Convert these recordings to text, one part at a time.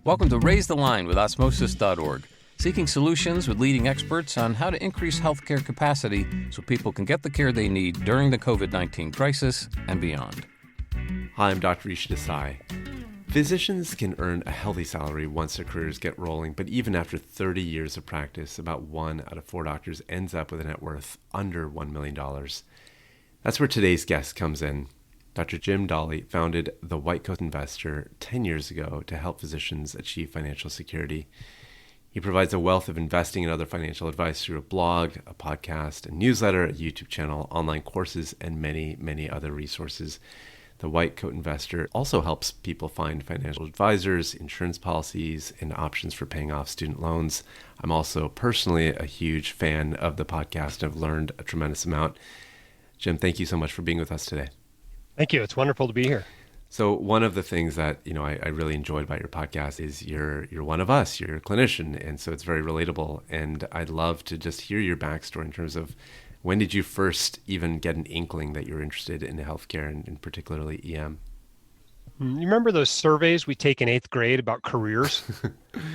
Welcome to Raise the Line with Osmosis.org, seeking solutions with leading experts on how to increase healthcare capacity so people can get the care they need during the COVID-19 crisis and beyond. Hi, I'm Dr. Rishi Desai. Physicians can earn a healthy salary once their careers get rolling, but even after 30 years of practice, about 1 out of 4 doctors ends up with a net worth under $1 million. That's where today's guest comes in. Dr. James Dahle founded the White Coat Investor 10 years ago to help physicians achieve financial security. He provides a wealth of investing and other financial advice through a blog, a podcast, a newsletter, a YouTube channel, online courses, and many, many other resources. The White Coat Investor also helps people find financial advisors, insurance policies, and options for paying off student loans. I'm also personally a huge fan of the podcast. I've learned a tremendous amount. Jim, thank you so much for being with us today. Thank you. It's wonderful to be here. So one of the things that I really enjoyed about your podcast is you're one of us. You're a clinician, and so it's very relatable. And I'd love to just hear your backstory in terms of when did you first even get an inkling that you're interested in healthcare and particularly EM? You remember those surveys we take in 8th grade about careers?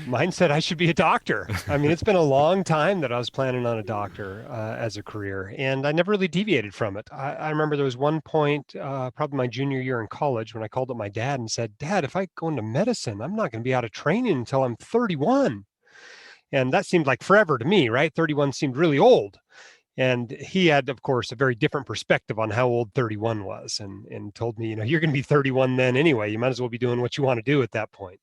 Mine said I should be a doctor. I mean, it's been a long time that I was planning on a doctor as a career, and I never really deviated from it. I remember there was one point, probably my junior year in college, when I called up my dad and said, "Dad, if I go into medicine, I'm not going to be out of training until I'm 31. And that seemed like forever to me, right? 31 seemed really old. And he had, of course, a very different perspective on how old 31 was and told me, you're going to be 31 then anyway. You might as well be doing what you want to do at that point.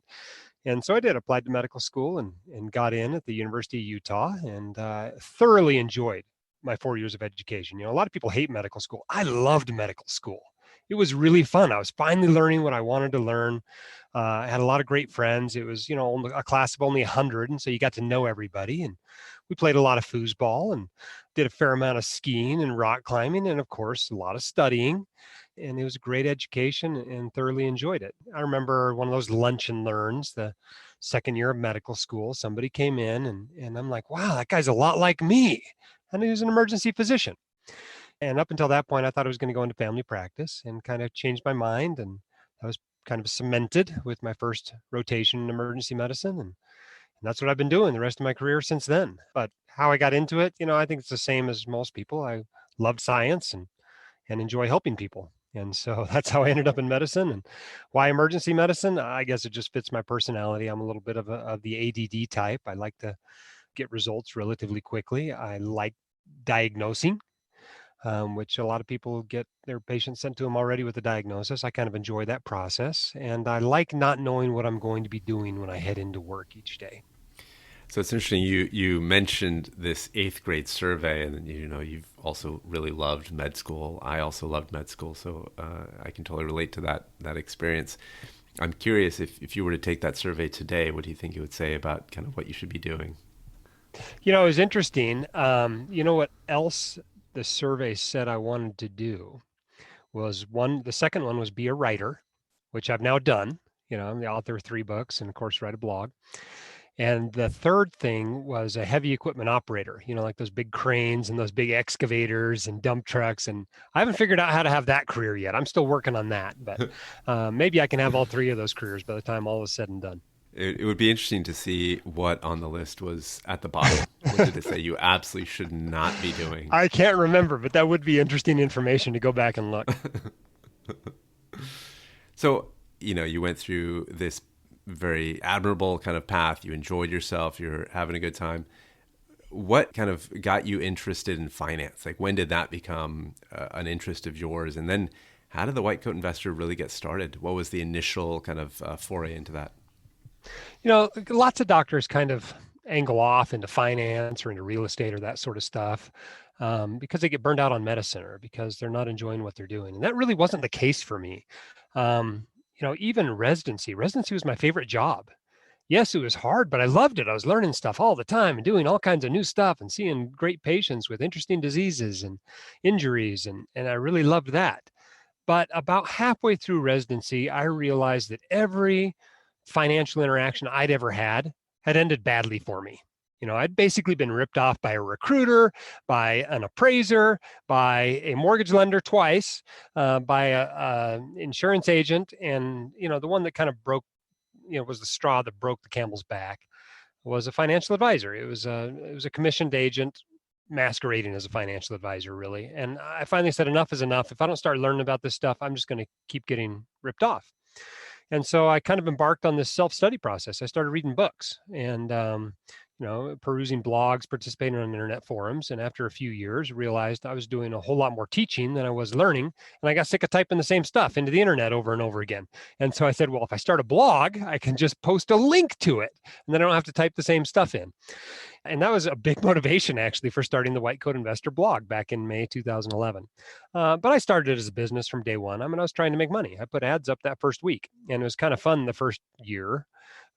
And so I did, applied to medical school and got in at the University of Utah and thoroughly enjoyed my 4 years of education. A lot of people hate medical school. I loved medical school. It was really fun. I was finally learning what I wanted to learn. I had a lot of great friends. It was, a class of only 100. And so you got to know everybody. And we played a lot of foosball and did a fair amount of skiing and rock climbing. And of course, a lot of studying. And it was a great education and thoroughly enjoyed it. I remember one of those lunch and learns, the second year of medical school, somebody came in and I'm like, wow, that guy's a lot like me. And he was an emergency physician. And up until that point, I thought I was going to go into family practice and kind of changed my mind. And I was kind of cemented with my first rotation in emergency medicine. And that's what I've been doing the rest of my career since then. But how I got into it, I think it's the same as most people. I loved science and enjoy helping people. And so that's how I ended up in medicine. And why emergency medicine? I guess it just fits my personality. I'm a little bit of the ADD type. I like to get results relatively quickly. I like diagnosing. Which a lot of people get their patients sent to them already with a diagnosis. I kind of enjoy that process. And I like not knowing what I'm going to be doing when I head into work each day. So it's interesting. You mentioned this 8th grade survey, and you've also really loved med school. I also loved med school, so I can totally relate to that experience. I'm curious if you were to take that survey today, what do you think it would say about kind of what you should be doing? It was interesting. What else the survey said I wanted to do was the second one was be a writer, which I've now done. I'm the author of 3 books and of course write a blog. And the third thing was a heavy equipment operator, like those big cranes and those big excavators and dump trucks. And I haven't figured out how to have that career yet. I'm still working on that, but maybe I can have all 3 of those careers by the time all is said and done. It would be interesting to see what on the list was at the bottom. What did it say you absolutely should not be doing? I can't remember, but that would be interesting information to go back and look. So, you went through this very admirable kind of path. You enjoyed yourself. You're having a good time. What kind of got you interested in finance? Like, when did that become an interest of yours? And then how did the White Coat Investor really get started? What was the initial kind of foray into that? Lots of doctors kind of angle off into finance or into real estate or that sort of stuff because they get burned out on medicine or because they're not enjoying what they're doing. And that really wasn't the case for me. Even residency was my favorite job. Yes, it was hard, but I loved it. I was learning stuff all the time and doing all kinds of new stuff and seeing great patients with interesting diseases and injuries. And I really loved that. But about halfway through residency, I realized that every financial interaction I'd ever had ended badly for me. I'd basically been ripped off by a recruiter, by an appraiser, by a mortgage lender twice, by a insurance agent. And, the one that kind of broke was the straw that broke the camel's back was a financial advisor. It was a commissioned agent masquerading as a financial advisor, really. And I finally said, enough is enough. If I don't start learning about this stuff, I'm just going to keep getting ripped off. And so I kind of embarked on this self-study process. I started reading books and, perusing blogs, participating on internet forums. And after a few years, realized I was doing a whole lot more teaching than I was learning. And I got sick of typing the same stuff into the internet over and over again. And so I said, well, if I start a blog, I can just post a link to it, and then I don't have to type the same stuff in. And that was a big motivation, actually, for starting the White Coat Investor blog back in May 2011. But I started it as a business from day one. I was trying to make money. I put ads up that first week, and it was kind of fun the first year,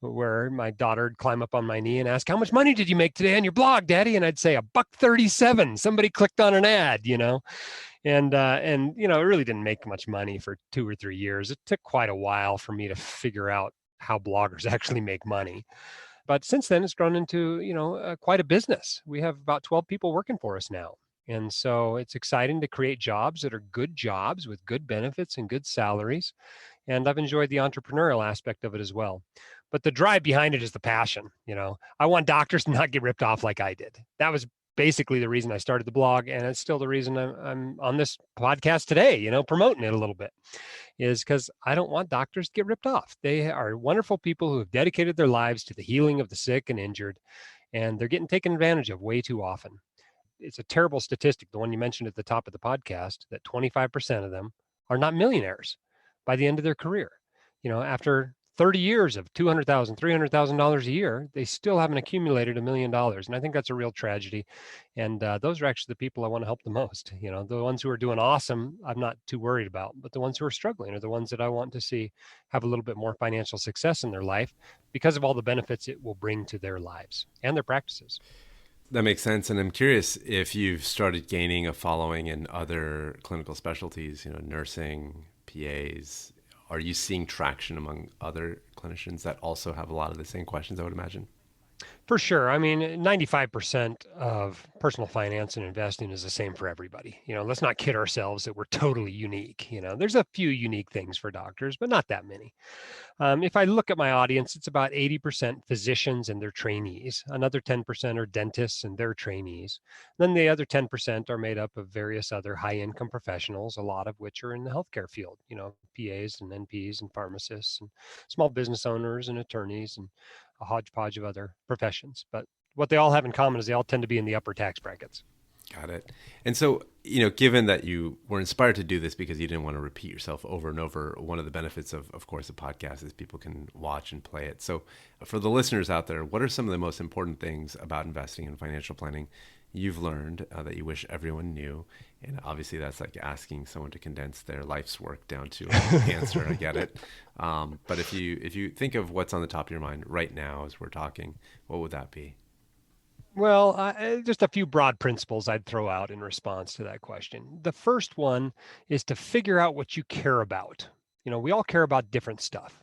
where my daughter would climb up on my knee and ask, how much money did you make today on your blog, Daddy? And I'd say $1.37. Somebody clicked on an ad, And it really didn't make much money for 2 or 3 years. It took quite a while for me to figure out how bloggers actually make money. But since then, it's grown into, quite a business. We have about 12 people working for us now. And so it's exciting to create jobs that are good jobs with good benefits and good salaries. And I've enjoyed the entrepreneurial aspect of it as well. But the drive behind it is the passion. I want doctors to not get ripped off like I did. That was basically the reason I started the blog. And it's still the reason I'm on this podcast today, promoting it a little bit, is because I don't want doctors to get ripped off. They are wonderful people who have dedicated their lives to the healing of the sick and injured, and they're getting taken advantage of way too often. It's a terrible statistic, the one you mentioned at the top of the podcast, that 25% of them are not millionaires by the end of their career. After 30 years of $200,000, $300,000 a year, they still haven't accumulated $1 million. And I think that's a real tragedy. And those are actually the people I want to help the most. The ones who are doing awesome, I'm not too worried about, but the ones who are struggling are the ones that I want to see have a little bit more financial success in their life because of all the benefits it will bring to their lives and their practices. That makes sense. And I'm curious if you've started gaining a following in other clinical specialties, nursing, PAs. Are you seeing traction among other clinicians that also have a lot of the same questions, I would imagine? For sure. 95% of personal finance and investing is the same for everybody. Let's not kid ourselves that we're totally unique. There's a few unique things for doctors, but not that many. If I look at my audience, it's about 80% physicians and their trainees. Another 10% are dentists and their trainees. Then the other 10% are made up of various other high-income professionals, a lot of which are in the healthcare field, PAs and NPs and pharmacists and small business owners and attorneys and a hodgepodge of other professions. But what they all have in common is they all tend to be in the upper tax brackets. Got it. And so, given that you were inspired to do this because you didn't want to repeat yourself over and over, one of the benefits of course, a podcast is people can watch and play it. So for the listeners out there, what are some of the most important things about investing and financial planning you've learned that you wish everyone knew? And obviously that's like asking someone to condense their life's work down to an answer. I get it. But if you think of what's on the top of your mind right now as we're talking, what would that be? Well, just a few broad principles I'd throw out in response to that question. The first one is to figure out what you care about. We all care about different stuff,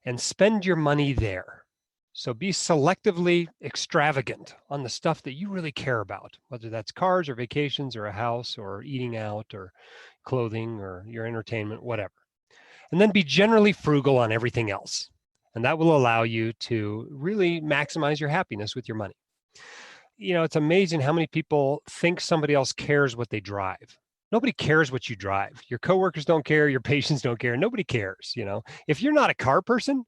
and spend your money there. So be selectively extravagant on the stuff that you really care about, whether that's cars or vacations or a house or eating out or clothing or your entertainment, whatever. And then be generally frugal on everything else. And that will allow you to really maximize your happiness with your money. It's amazing how many people think somebody else cares what they drive. Nobody cares what you drive. Your coworkers don't care. Your patients don't care. Nobody cares. If you're not a car person,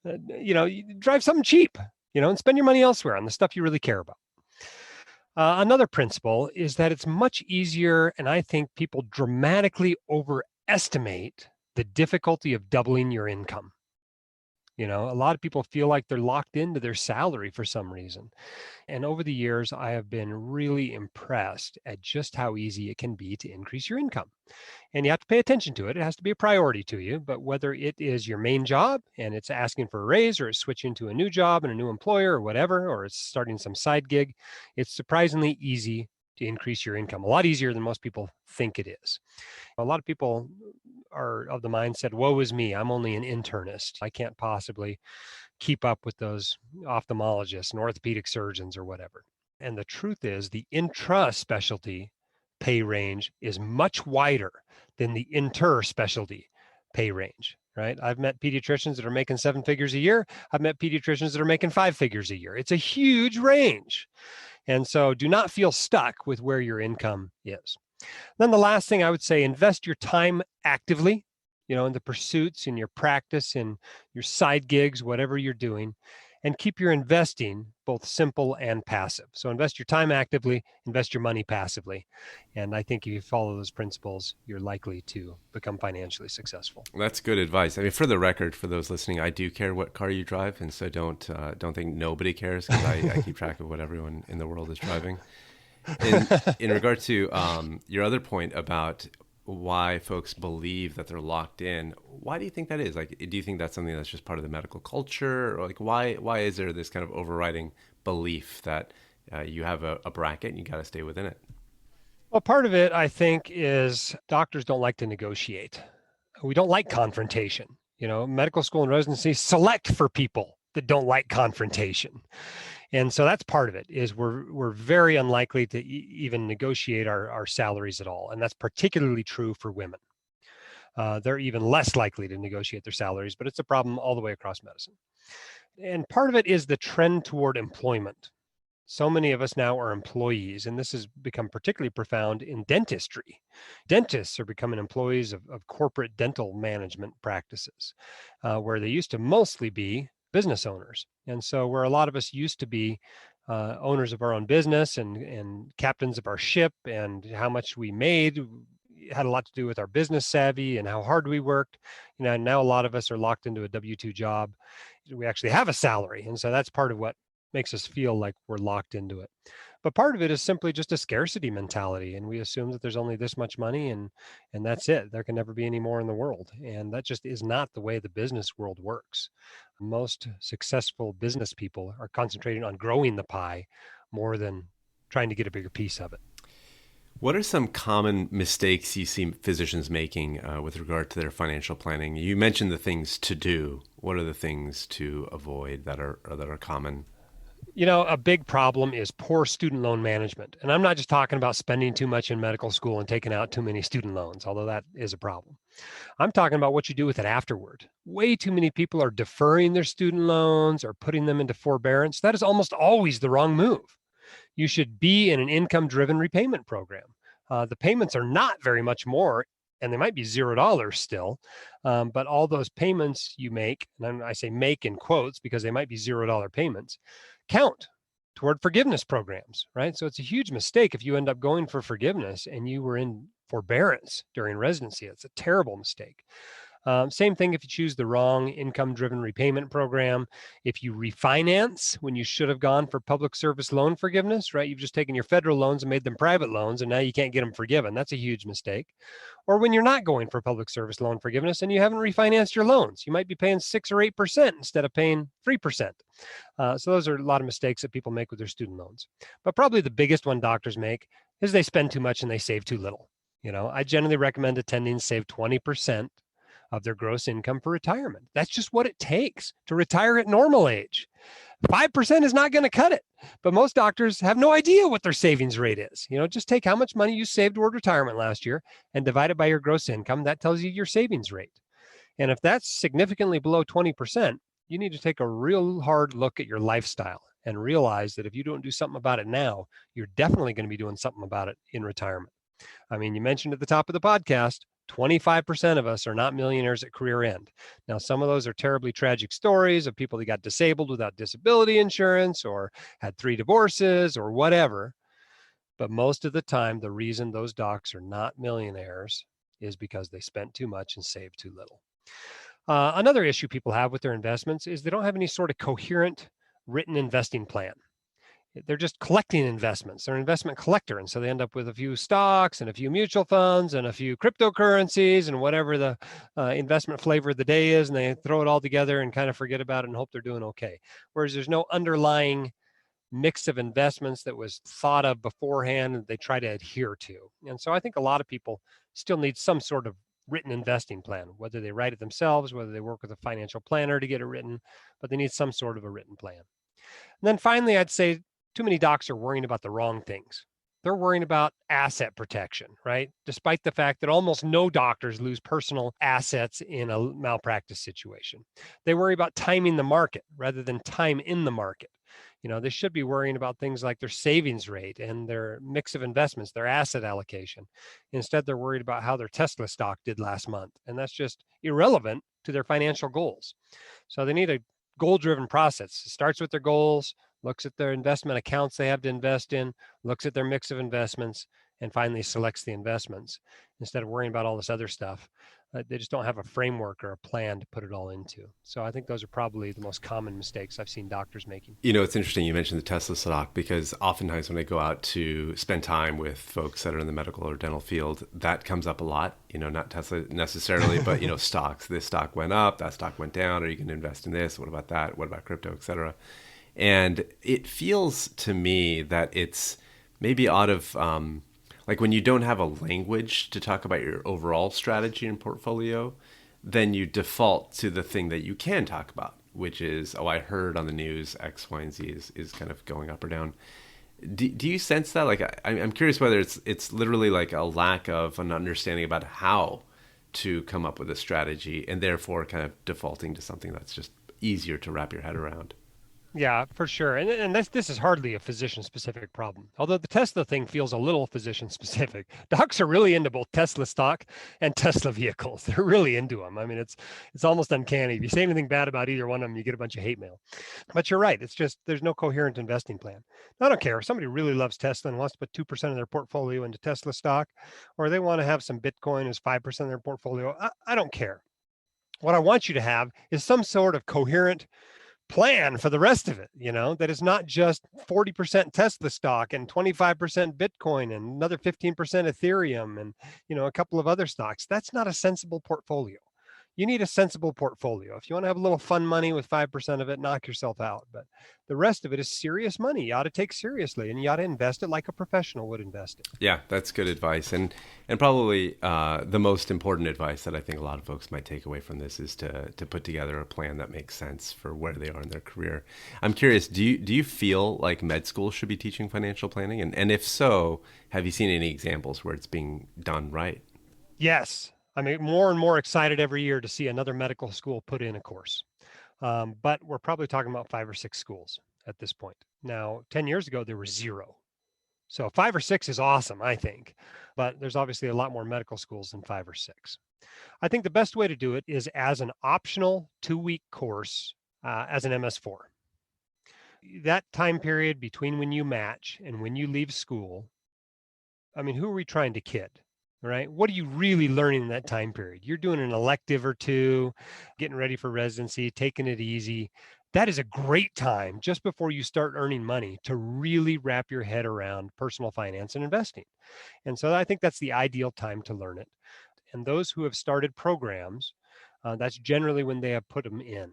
you drive something cheap, and spend your money elsewhere on the stuff you really care about. Another principle is that it's much easier, and I think people dramatically overestimate the difficulty of doubling your income. A lot of people feel like they're locked into their salary for some reason. And over the years, I have been really impressed at just how easy it can be to increase your income. And you have to pay attention to it. It has to be a priority to you. But whether it is your main job and it's asking for a raise, or it's switching to a new job and a new employer or whatever, or it's starting some side gig, it's surprisingly easy to increase your income. A lot easier than most people think it is. A lot of people are of the mindset, woe is me, I'm only an internist. I can't possibly keep up with those ophthalmologists and orthopedic surgeons or whatever. And the truth is the intra-specialty pay range is much wider than the inter-specialty pay range, right? I've met pediatricians that are making 7 figures a year. I've met pediatricians that are making 5 figures a year. It's a huge range. And so do not feel stuck with where your income is. Then the last thing I would say, invest your time actively, in the pursuits, in your practice, in your side gigs, whatever you're doing, and keep your investing both simple and passive. So invest your time actively, invest your money passively. And I think if you follow those principles, you're likely to become financially successful. That's good advice. I mean, for the record, for those listening, I do care what car you drive, and so don't think nobody cares, because I keep track of what everyone in the world is driving. In regard to your other point about why folks believe that they're locked in, why do you think that is? Like, do you think that's something that's just part of the medical culture, or like why is there this kind of overriding belief that you have a bracket and you got to stay within it? Well, part of it, I think, is doctors don't like to negotiate. We don't like confrontation. Medical school and residency select for people that don't like confrontation. And so that's part of it, is we're very unlikely to even negotiate our salaries at all. And that's particularly true for women. They're even less likely to negotiate their salaries, but it's a problem all the way across medicine. And part of it is the trend toward employment. So many of us now are employees, and this has become particularly profound in dentistry. Dentists are becoming employees of corporate dental management practices, where they used to mostly be business owners. And so where a lot of us used to be owners of our own business and captains of our ship, and how much we made had a lot to do with our business savvy and how hard we worked. Now a lot of us are locked into a W-2 job. We actually have a salary. And so that's part of what makes us feel like we're locked into it. But part of it is simply just a scarcity mentality. And we assume that there's only this much money and that's it. There can never be any more in the world. And that just is not the way the business world works. Most successful business people are concentrating on growing the pie more than trying to get a bigger piece of it. What are some common mistakes you see physicians making with regard to their financial planning? You mentioned the things to do. What are the things to avoid that are common? A big problem is poor student loan management. And I'm not just talking about spending too much in medical school and taking out too many student loans, although that is a problem. I'm talking about what you do with it afterward. Way too many people are deferring their student loans or putting them into forbearance. That is almost always the wrong move. You should be in an income-driven repayment program. The payments are not very much more, and they might be $0 still, but all those payments you make, and I say make in quotes because they might be $0 payments, count toward forgiveness programs, right? So it's a huge mistake if you end up going for forgiveness and you were in forbearance during residency. It's a terrible mistake. Same thing if you choose the wrong income-driven repayment program. If you refinance when you should have gone for public service loan forgiveness, right? You've just taken your federal loans and made them private loans, and now you can't get them forgiven. That's a huge mistake. Or when you're not going for public service loan forgiveness and you haven't refinanced your loans, you might be paying 6 or 8% instead of paying 3%. So those are a lot of mistakes that people make with their student loans. But probably the biggest one doctors make is they spend too much and they save too little. I generally recommend attendings save 20% of their gross income for retirement. That's just what it takes to retire at normal age. 5% is not going to cut it, but most doctors have no idea what their savings rate is. Just take how much money you saved toward retirement last year and divide it by your gross income. That tells you your savings rate. And if that's significantly below 20%, you need to take a real hard look at your lifestyle and realize that if you don't do something about it now, you're definitely going to be doing something about it in retirement. I mean, you mentioned at the top of the podcast, 25% of us are not millionaires at career end. Now, some of those are terribly tragic stories of people that got disabled without disability insurance or had 3 divorces or whatever. But most of the time, the reason those docs are not millionaires is because they spent too much and saved too little. Another issue people have with their investments is they don't have any sort of coherent written investing plan. They're just collecting investments. They're an investment collector. And so they end up with a few stocks and a few mutual funds and a few cryptocurrencies and whatever the investment flavor of the day is. And they throw it all together and kind of forget about it and hope they're doing okay. Whereas there's no underlying mix of investments that was thought of beforehand and they try to adhere to. And so I think a lot of people still need some sort of written investing plan, whether they write it themselves, whether they work with a financial planner to get it written, but they need some sort of a written plan. And then finally, I'd say too many docs are worrying about the wrong things. They're worrying about asset protection, right? Despite the fact that almost no doctors lose personal assets in a malpractice situation. They worry about timing the market rather than time in the market. They should be worrying about things like their savings rate and their mix of investments, their asset allocation. Instead, they're worried about how their Tesla stock did last month. And that's just irrelevant to their financial goals. So they need a goal-driven process. It starts with their goals, looks at their investment accounts they have to invest in, looks at their mix of investments, and finally selects the investments instead of worrying about all this other stuff. They just don't have a framework or a plan to put it all into. So I think those are probably the most common mistakes I've seen doctors making. It's interesting you mentioned the Tesla stock, because oftentimes when I go out to spend time with folks that are in the medical or dental field, that comes up a lot. Not Tesla necessarily, but stocks. This stock went up, that stock went down. Are you going to invest in this? What about that? What about crypto, et cetera? And it feels to me that it's maybe out of like when you don't have a language to talk about your overall strategy and portfolio, then you default to the thing that you can talk about, which is, I heard on the news X, Y, and Z is kind of going up or down. Do you sense that? Like, I'm curious whether it's literally like a lack of an understanding about how to come up with a strategy, and therefore kind of defaulting to something that's just easier to wrap your head around. Yeah, for sure. And this is hardly a physician-specific problem. Although the Tesla thing feels a little physician-specific. Docs are really into both Tesla stock and Tesla vehicles. They're really into them. I mean, it's almost uncanny. If you say anything bad about either one of them, you get a bunch of hate mail. But you're right. It's just there's no coherent investing plan. I don't care if somebody really loves Tesla and wants to put 2% of their portfolio into Tesla stock, or they want to have some Bitcoin as 5% of their portfolio. I don't care. What I want you to have is some sort of coherent plan for the rest of it, that is not just 40% Tesla stock and 25% Bitcoin and another 15% Ethereum and, a couple of other stocks. That's not a sensible portfolio. You need a sensible portfolio. If you want to have a little fun money with 5% of it, knock yourself out. But the rest of it is serious money. You ought to take seriously, and you ought to invest it like a professional would invest it. Yeah, that's good advice. And probably the most important advice that I think a lot of folks might take away from this is to put together a plan that makes sense for where they are in their career. I'm curious, do you feel like med school should be teaching financial planning? And if so, have you seen any examples where it's being done right? Yes. I'm more and more excited every year to see another medical school put in a course. But we're probably talking about 5 or 6 schools at this point. Now, 10 years ago, there were 0. So 5 or 6 is awesome, I think. But there's obviously a lot more medical schools than 5 or 6. I think the best way to do it is as an optional 2-week course as an MS4. That time period between when you match and when you leave school, I mean, who are we trying to kid? Right? What are you really learning in that time period? You're doing an elective or two, getting ready for residency, taking it easy. That is a great time just before you start earning money to really wrap your head around personal finance and investing. And so I think that's the ideal time to learn it. And those who have started programs, that's generally when they have put them in.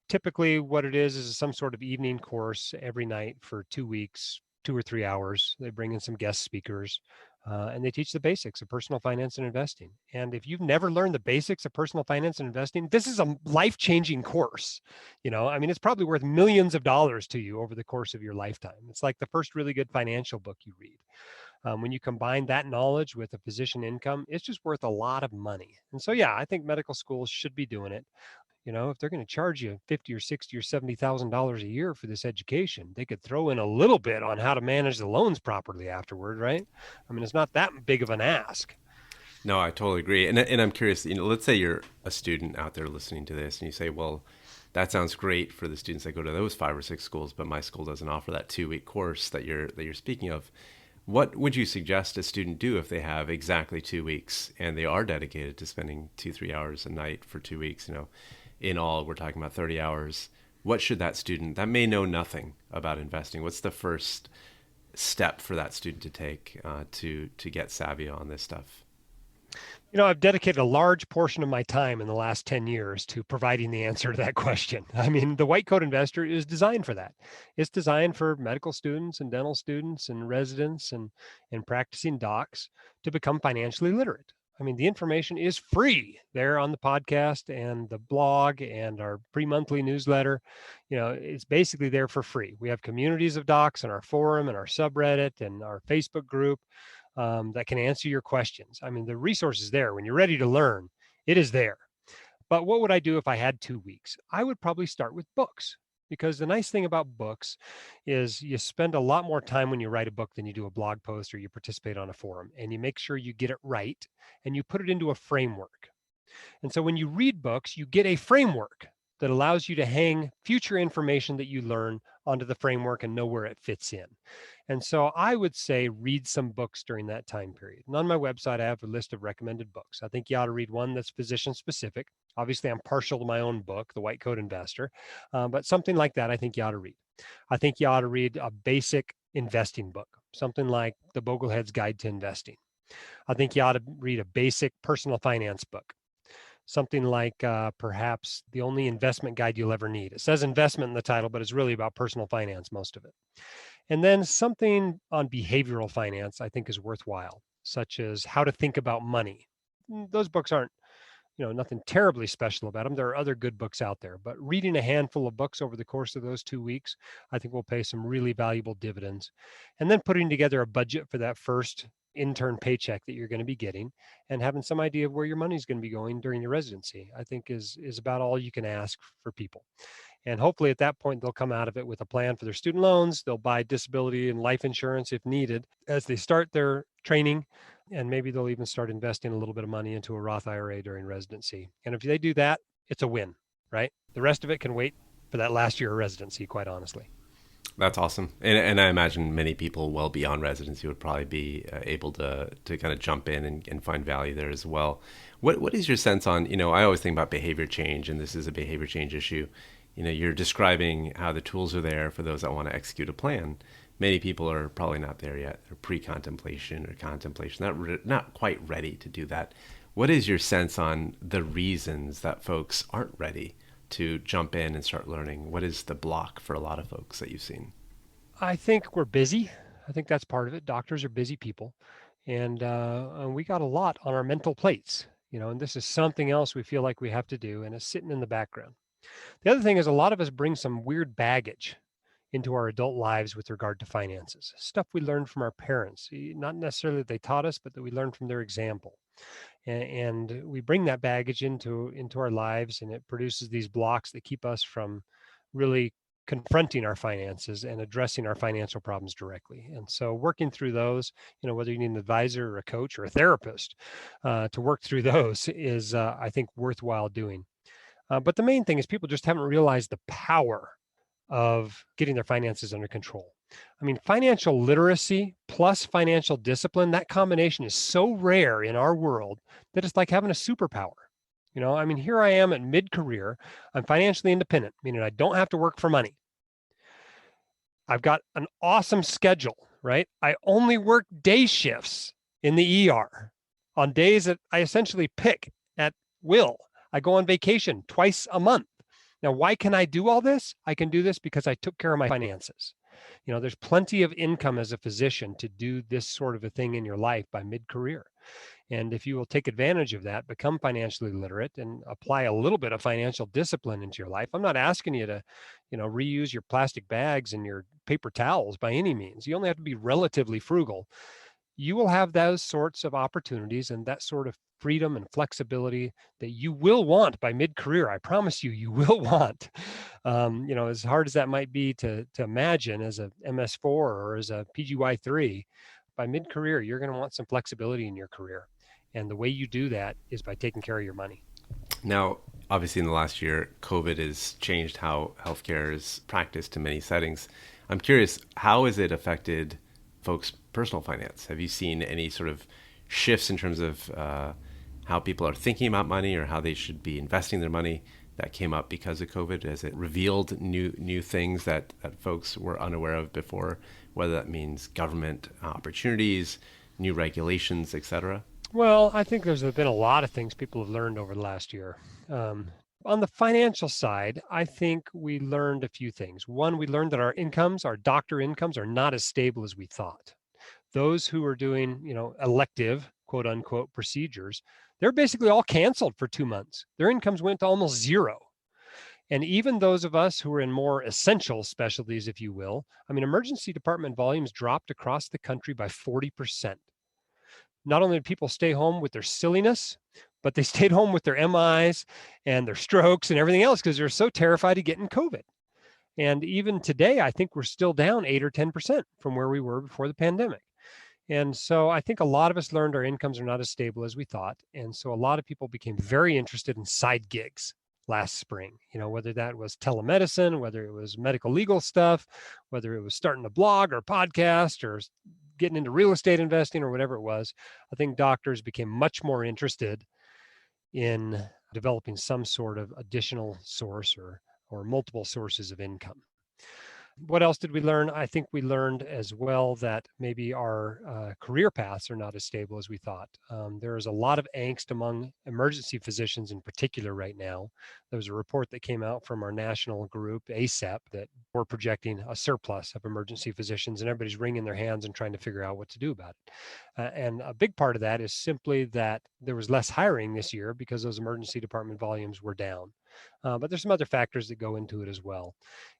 Typically, what it is some sort of evening course every night for 2 weeks, 2 or 3 hours. They bring in some guest speakers. And they teach the basics of personal finance and investing. And if you've never learned the basics of personal finance and investing, this is a life-changing course. I mean, it's probably worth millions of dollars to you over the course of your lifetime. It's like the first really good financial book you read. When you combine that knowledge with a physician income, it's just worth a lot of money. And so, yeah, I think medical schools should be doing it. If they're going to charge you $50 or $60 or $70,000 a year for this education, they could throw in a little bit on how to manage the loans properly afterward, right? I mean, it's not that big of an ask. No, I totally agree. And I'm curious, let's say you're a student out there listening to this and you say, well, that sounds great for the students that go to those 5 or 6 schools, but my school doesn't offer that 2-week course that you're speaking of. What would you suggest a student do if they have exactly 2 weeks and they are dedicated to spending 2-3 hours a night for 2 weeks, in all, we're talking about 30 hours. What should that student that may know nothing about investing, what's the first step for that student to take to get savvy on this stuff? I've dedicated a large portion of my time in the last 10 years to providing the answer to that question. I mean, the White Coat Investor is designed for that. It's designed for medical students and dental students and residents and practicing docs to become financially literate. I mean, the information is free there on the podcast and the blog and our pre-monthly newsletter. It's basically there for free. We have communities of docs in our forum and our subreddit and our Facebook group that can answer your questions. I mean, the resource is there. When you're ready to learn, it is there. But what would I do if I had 2 weeks? I would probably start with books, because the nice thing about books is you spend a lot more time when you write a book than you do a blog post or you participate on a forum, and you make sure you get it right and you put it into a framework. And so when you read books, you get a framework that allows you to hang future information that you learn onto the framework and know where it fits in. And so I would say read some books during that time period. And on my website, I have a list of recommended books. I think you ought to read one that's physician specific. Obviously, I'm partial to my own book, The White Coat Investor, but something like that I think you ought to read. I think you ought to read a basic investing book, something like The Boglehead's Guide to Investing. I think you ought to read a basic personal finance book, something like perhaps The Only Investment Guide You'll Ever Need. It says investment in the title, but it's really about personal finance, most of it. And then something on behavioral finance I think is worthwhile, such as How to Think About Money. Those books aren't, nothing terribly special about them. There are other good books out there, but reading a handful of books over the course of those 2 weeks, I think will pay some really valuable dividends. And then putting together a budget for that first intern paycheck that you're going to be getting and having some idea of where your money is going to be going during your residency, I think is about all you can ask for people. And hopefully at that point, they'll come out of it with a plan for their student loans. They'll buy disability and life insurance if needed as they start their training. And maybe they'll even start investing a little bit of money into a Roth IRA during residency. And if they do that, it's a win, right? The rest of it can wait for that last year of residency, quite honestly. That's awesome. And I imagine many people well beyond residency would probably be able to kind of jump in and find value there as well. What is your sense on, I always think about behavior change, and this is a behavior change issue. You're describing how the tools are there for those that want to execute a plan. Many people are probably not there yet. They're pre-contemplation or contemplation, not quite ready to do that. What is your sense on the reasons that folks aren't ready to jump in and start learning? What is the block for a lot of folks that you've seen? I think we're busy. I think that's part of it. Doctors are busy people. And we got a lot on our mental plates, and this is something else we feel like we have to do, and it's sitting in the background. The other thing is a lot of us bring some weird baggage into our adult lives with regard to finances, stuff we learned from our parents, not necessarily that they taught us, but that we learned from their example. And we bring that baggage into our lives, and it produces these blocks that keep us from really confronting our finances and addressing our financial problems directly. And so working through those, whether you need an advisor or a coach or a therapist to work through those is, I think, worthwhile doing. But the main thing is people just haven't realized the power of getting their finances under control. I mean, financial literacy plus financial discipline, that combination is so rare in our world that it's like having a superpower. I mean, here I am at mid-career. I'm financially independent, meaning I don't have to work for money. I've got an awesome schedule, right? I only work day shifts in the ER on days that I essentially pick at will. I go on vacation twice a month. Now, why can I do all this? I can do this because I took care of my finances. There's plenty of income as a physician to do this sort of a thing in your life by mid-career. And if you will take advantage of that, become financially literate and apply a little bit of financial discipline into your life. I'm not asking you to, reuse your plastic bags and your paper towels by any means. You only have to be relatively frugal. You will have those sorts of opportunities and that sort of freedom and flexibility that you will want by mid-career. I promise you will want. As hard as that might be to imagine as a MS4 or as a PGY3, by mid-career, you're going to want some flexibility in your career. And the way you do that is by taking care of your money. Now, obviously in the last year, COVID has changed how healthcare is practiced in many settings. I'm curious, how has it affected folks' personal finance? Have you seen any sort of shifts in terms of how people are thinking about money or how they should be investing their money that came up because of COVID? Has it revealed new things that folks were unaware of before, whether that means government opportunities, new regulations, et cetera? Well, I think there's been a lot of things people have learned over the last year. On the financial side, I think we learned a few things. One, we learned that our incomes, our doctor incomes, are not as stable as we thought. Those who are doing, elective, quote unquote procedures, they're basically all canceled for 2 months. Their incomes went to almost zero. And even those of us who are in more essential specialties, if you will, I mean, emergency department volumes dropped across the country by 40%. Not only did people stay home with their silliness, but they stayed home with their MIs and their strokes and everything else because they're so terrified of getting COVID. And even today, I think we're still down 8 or 10% from where we were before the pandemic. And so I think a lot of us learned our incomes are not as stable as we thought. And so a lot of people became very interested in side gigs last spring, whether that was telemedicine, whether it was medical legal stuff, whether it was starting a blog or podcast or getting into real estate investing or whatever it was. I think doctors became much more interested in developing some sort of additional source or multiple sources of income. What else did we learn? I think we learned as well that maybe our career paths are not as stable as we thought. There is a lot of angst among emergency physicians in particular right now. There was a report that came out from our national group, ASAP, that we're projecting a surplus of emergency physicians, and everybody's wringing their hands and trying to figure out what to do about it. And a big part of that is simply that there was less hiring this year because those emergency department volumes were down. But there's some other factors that go into it as well.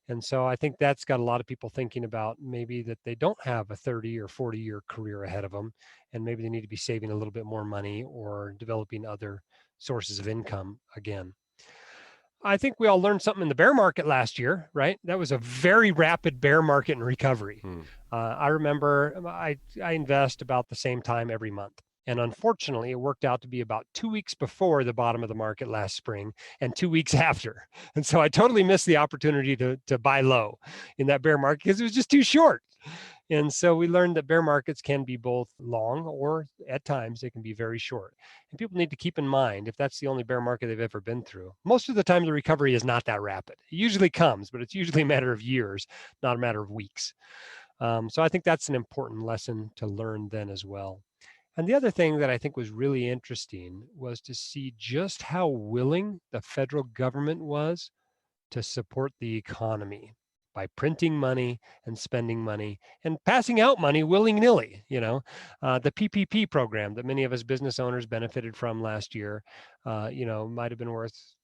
And so I think that's got a lot of people thinking about maybe that they don't have a 30 or 40-year career ahead of them, and maybe they need to be saving a little bit more money or developing other sources of income again. I think we all learned something in the bear market last year, right? That was a very rapid bear market and recovery. I remember I invest about the same time every month. And unfortunately, it worked out to be about 2 weeks before the bottom of the market last spring and 2 weeks after. And so I totally missed the opportunity to buy low in that bear market because it was just too short. And so we learned that bear markets can be both long or at times they can be very short. And people need to keep in mind, if that's the only bear market they've ever been through, most of the time the recovery is not that rapid. It usually comes, but it's usually a matter of years, not a matter of weeks. So I think that's an important lesson to learn then as well. And the other thing that I think was really interesting was to see just how willing the federal government was to support the economy by printing money and spending money and passing out money willy-nilly. The PPP program that many of us business owners benefited from last year, might have been worth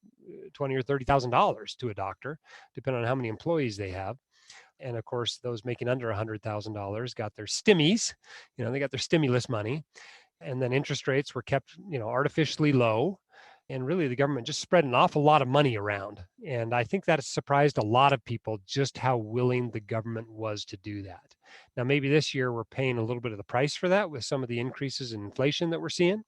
$20,000 or $30,000 to a doctor, depending on how many employees they have. And of course, those making under $100,000 got their stimmies, they got their stimulus money. And then interest rates were kept, artificially low. And really, the government just spread an awful lot of money around. And I think that has surprised a lot of people just how willing the government was to do that. Now, maybe this year we're paying a little bit of the price for that with some of the increases in inflation that we're seeing.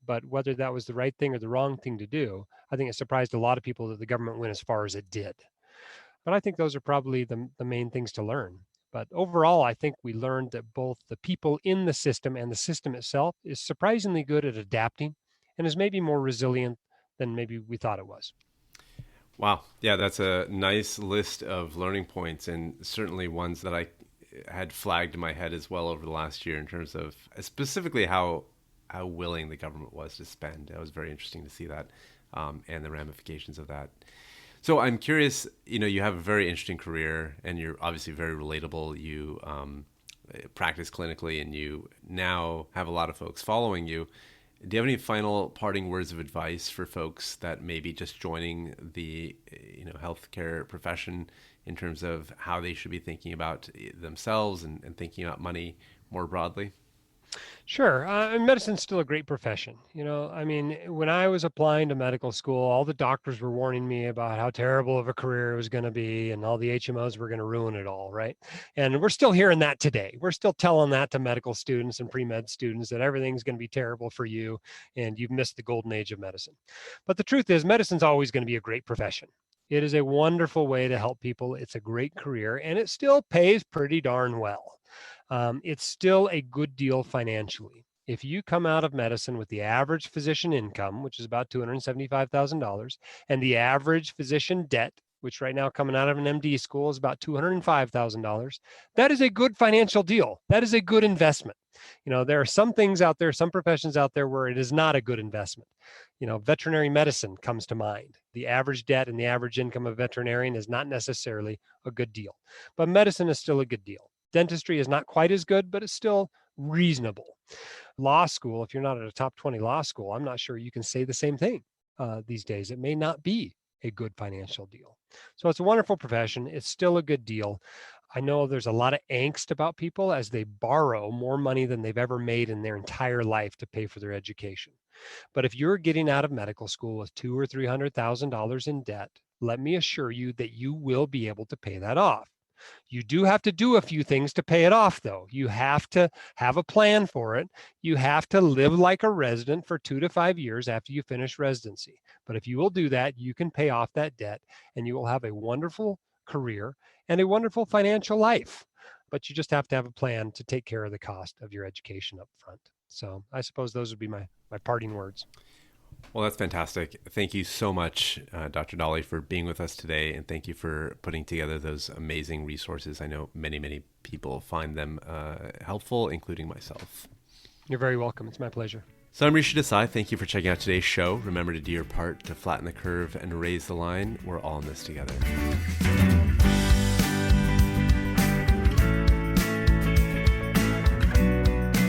But whether that was the right thing or the wrong thing to do, I think it surprised a lot of people that the government went as far as it did. But I think those are probably the main things to learn. But overall, I think we learned that both the people in the system and the system itself is surprisingly good at adapting and is maybe more resilient than maybe we thought it was. Wow. Yeah, that's a nice list of learning points, and certainly ones that I had flagged in my head as well over the last year in terms of specifically how willing the government was to spend. It was very interesting to see that and the ramifications of that. So I'm curious, you have a very interesting career and you're obviously very relatable. You practice clinically and you now have a lot of folks following you. Do you have any final parting words of advice for folks that may be just joining the healthcare profession in terms of how they should be thinking about themselves and thinking about money more broadly? Sure. Medicine's still a great profession. When I was applying to medical school, all the doctors were warning me about how terrible of a career it was going to be and all the HMOs were going to ruin it all, right? And we're still hearing that today. We're still telling that to medical students and pre-med students that everything's going to be terrible for you and you've missed the golden age of medicine. But the truth is, medicine's always going to be a great profession. It is a wonderful way to help people. It's a great career and it still pays pretty darn well. It's still a good deal financially. If you come out of medicine with the average physician income, which is about $275,000, and the average physician debt, which right now coming out of an MD school is about $205,000, that is a good financial deal. That is a good investment. There are some things out there, some professions out there where it is not a good investment. Veterinary medicine comes to mind. The average debt and the average income of a veterinarian is not necessarily a good deal, but medicine is still a good deal. Dentistry is not quite as good, but it's still reasonable. Law school, if you're not at a top 20 law school, I'm not sure you can say the same thing these days. It may not be a good financial deal. So it's a wonderful profession. It's still a good deal. I know there's a lot of angst about people as they borrow more money than they've ever made in their entire life to pay for their education. But if you're getting out of medical school with $200,000 or $300,000 in debt, let me assure you that you will be able to pay that off. You do have to do a few things to pay it off, though. You have to have a plan for it. You have to live like a resident for 2 to 5 years after you finish residency. But if you will do that, you can pay off that debt and you will have a wonderful career and a wonderful financial life. But you just have to have a plan to take care of the cost of your education up front. So I suppose those would be my parting words. Well, that's fantastic. Thank you so much, Dr. Dahle, for being with us today. And thank you for putting together those amazing resources. I know many, many people find them helpful, including myself. You're very welcome. It's my pleasure. So I'm Rishi Desai. Thank you for checking out today's show. Remember to do your part to flatten the curve and raise the line. We're all in this together.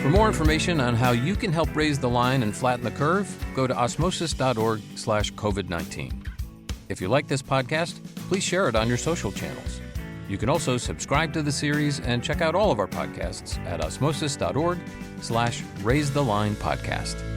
For more information on how you can help raise the line and flatten the curve, go to osmosis.org/COVID-19. If you like this podcast, please share it on your social channels. You can also subscribe to the series and check out all of our podcasts at osmosis.org/raisethelines podcast.